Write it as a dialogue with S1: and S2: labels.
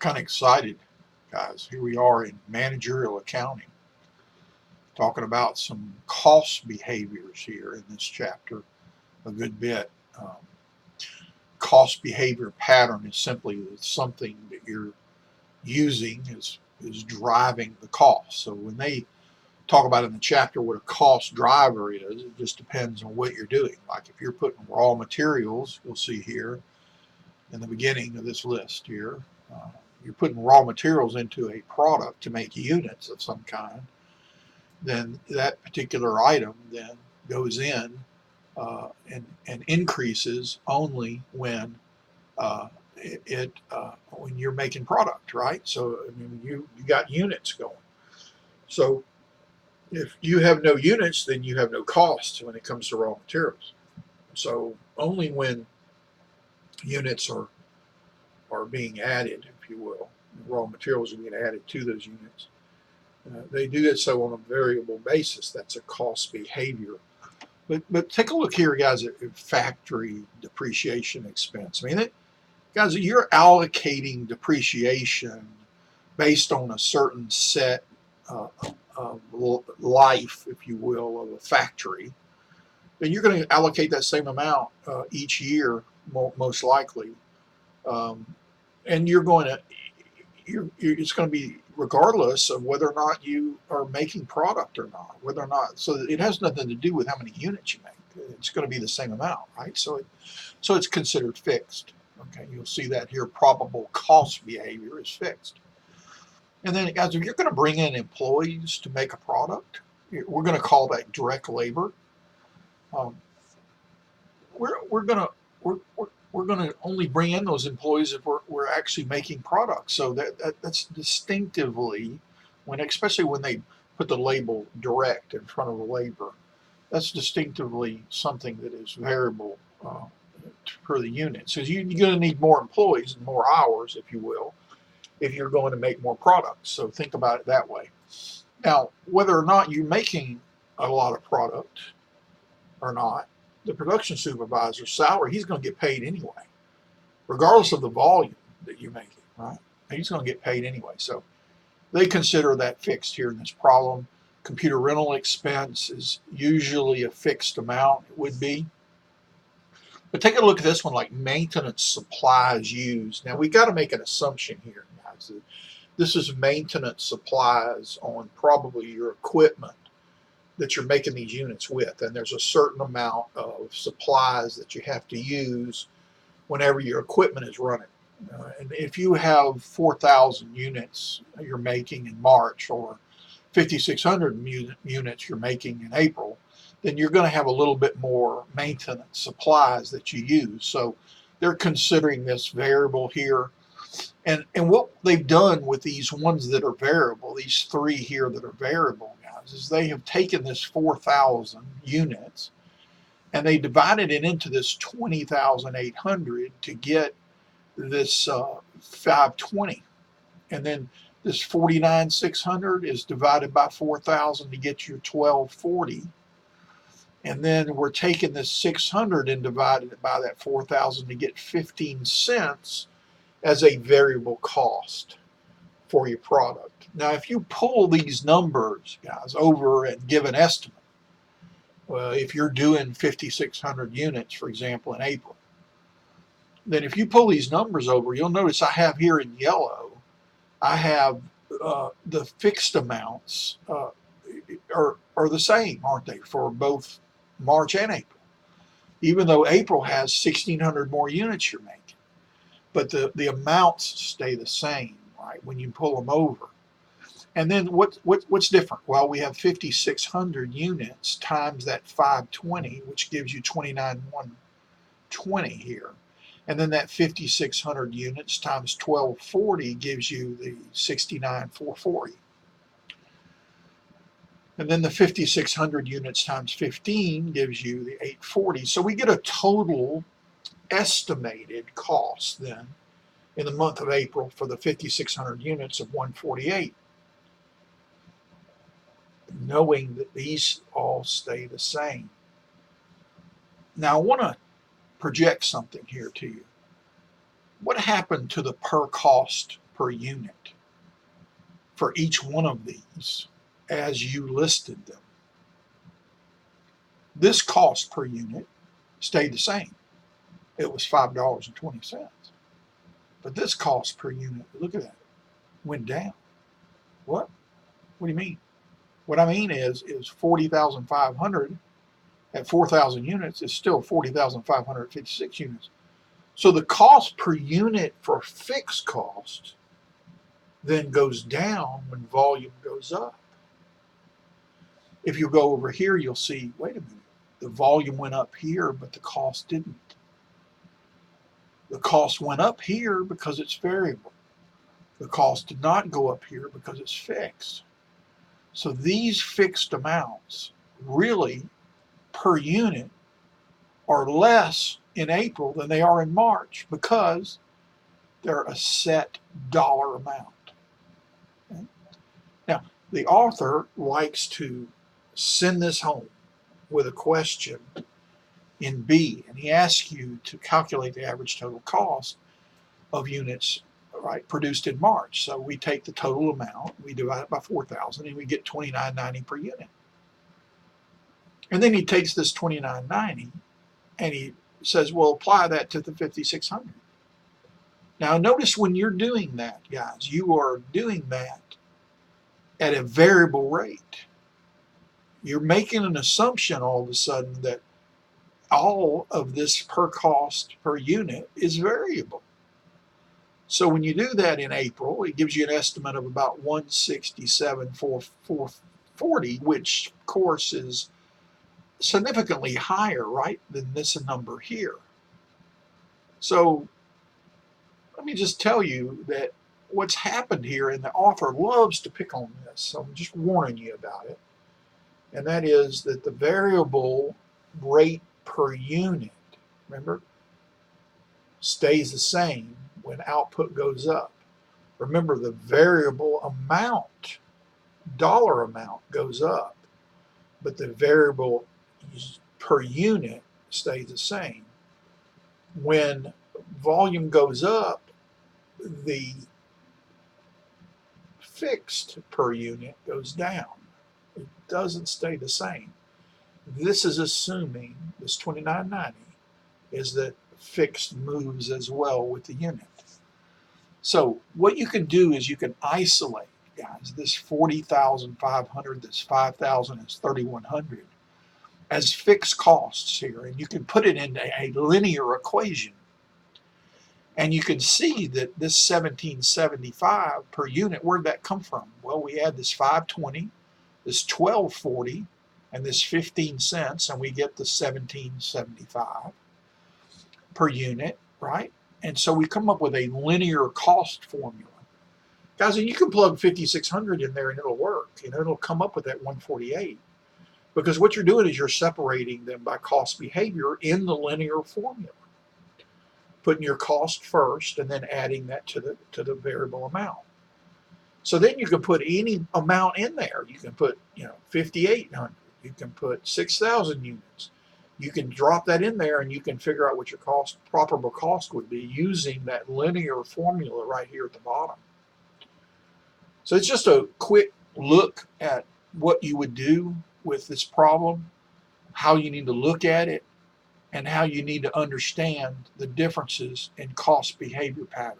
S1: kind of excited, guys. Here we are in managerial accounting, talking about some cost behaviors here in this chapter a good bit. Um, Cost behavior pattern is simply something that you're using is driving the cost. So when they talk about in the chapter what a cost driver is, it just depends on what you're doing. Like if you're putting raw materials, you'll see here in the beginning of this list here, uh, you're putting raw materials into a product to make units of some kind, then that particular item then goes in and increases only when you're making product, right? So I mean, you got units going. So if you have no units, then you have no cost when it comes to raw materials. So only when units are being added, if you will, raw materials are being added to those units. They do it so on a variable basis. That's a cost behavior. But take a look here, guys, at factory depreciation expense. I mean, guys, you're allocating depreciation based on a certain set uh, of life, if you will, of a factory. Then you're going to allocate that same amount each year, most likely, um, and it's going to be regardless of whether or not you are making product or not, whether or not. So it has nothing to do with how many units you make. It's going to be the same amount, right? So it's considered fixed. Okay, you'll see that here. Probable cost behavior is fixed. And then, guys, if you're going to bring in employees to make a product, we're going to call that direct labor. Um, we're going to we're going to only bring in those employees if we're actually making products. So that's distinctively especially when they put the label direct in front of the labor, that's distinctively something that is variable per the unit. So you're going to need more employees and more hours, if you will, if you're going to make more products. So think about it that way. Now, whether or not you're making a lot of product or not, the production supervisor's salary, he's going to get paid anyway, regardless of the volume that you're making, right? He's going to get paid anyway. So they consider that fixed here in this problem. Computer rental expense is usually a fixed amount, it would be. But take a look at this one, like maintenance supplies used. Now we got to make an assumption here, guys. This is maintenance supplies on probably your equipment that you're making these units with, and there's a certain amount of supplies that you have to use whenever your equipment is running. And if you have 4,000 units you're making in March or 5,600 units you're making in April, then you're going to have a little bit more maintenance supplies that you use. So they're considering this variable here. And what they've done with these ones that are variable, these three here that are variable, guys, is they have taken this 4,000 units and they divided it into this 20,800 to get this 520. And then this 49,600 is divided by 4,000 to get your 1240. And then we're taking this 600 and dividing it by that 4,000 to get 15 cents as a variable cost for your product. Now, if you pull these numbers, guys, over and give an estimate, if you're doing 5,600 units, for example, in April, then if you pull these numbers over, you'll notice I have here in yellow, I have the fixed amounts are the same, aren't they, for both March and April, even though April has 1,600 more units you're making. But the amounts stay the same, right, when you pull them over. And then what's different? Well, we have 5,600 units times that 520, which gives you 29,120 here. And then that 5,600 units times 1240 gives you the 69,440. And then the 5,600 units times 15 gives you the 840. So we get a total estimated cost then in the month of April for the 5,600 units of 148, knowing that these all stay the same. Now I want to project something here to you. What happened to the per cost per unit for each one of these as you listed them. This cost per unit stayed the same. It was $5.20. But this cost per unit, look at that, went down. What? What do you mean? What I mean is 40,500 at 4,000 units is still 40,556 units. So the cost per unit for fixed cost then goes down when volume goes up. If you go over here, you'll see, wait a minute, the volume went up here, but the cost didn't. The cost went up here because it's variable. The cost did not go up here because it's fixed. So these fixed amounts really per unit are less in April than they are in March because they're a set dollar amount. Okay? Now, the author likes to send this home with a question in B, and he asks you to calculate the average total cost of units, right, produced in March. So we take the total amount, we divide it by 4,000, and we get $29.90 per unit. And then he takes this $29.90 and he says, well, apply that to the 5,600. Now notice when you're doing that, guys, you are doing that at a variable rate. You're making an assumption all of a sudden that all of this per cost per unit is variable. So when you do that in April, it gives you an estimate of about 167,440, which of course is significantly higher, right, than this number here. So let me just tell you that what's happened here, and the author loves to pick on this, so I'm just warning you about it, and that is that the variable rate per unit, remember, stays the same when output goes up. Remember, the variable amount, dollar amount, goes up, but the variable per unit stays the same. When volume goes up, the fixed per unit goes down. It doesn't stay the same. This is assuming this $29.90 is that fixed moves as well with the unit. So what you can do is you can isolate, guys, this 40,500, this 5,000, this 3,100 as fixed costs here, and you can put it into a linear equation. And you can see that this 1775 per unit, where'd that come from? Well, we had this 520, this 1240, and this 15 cents, and we get the 1775 per unit, right? And so we come up with a linear cost formula. Guys, and you can plug 5,600 in there and it'll work. You know, it'll come up with that 148. Because what you're doing is you're separating them by cost behavior in the linear formula. Putting your cost first and then adding that to the variable amount. So then you can put any amount in there. You can put, 5,800. You can put 6,000 units. You can drop that in there and you can figure out what your probable cost would be using that linear formula right here at the bottom. So it's just a quick look at what you would do with this problem, how you need to look at it, and how you need to understand the differences in cost behavior patterns.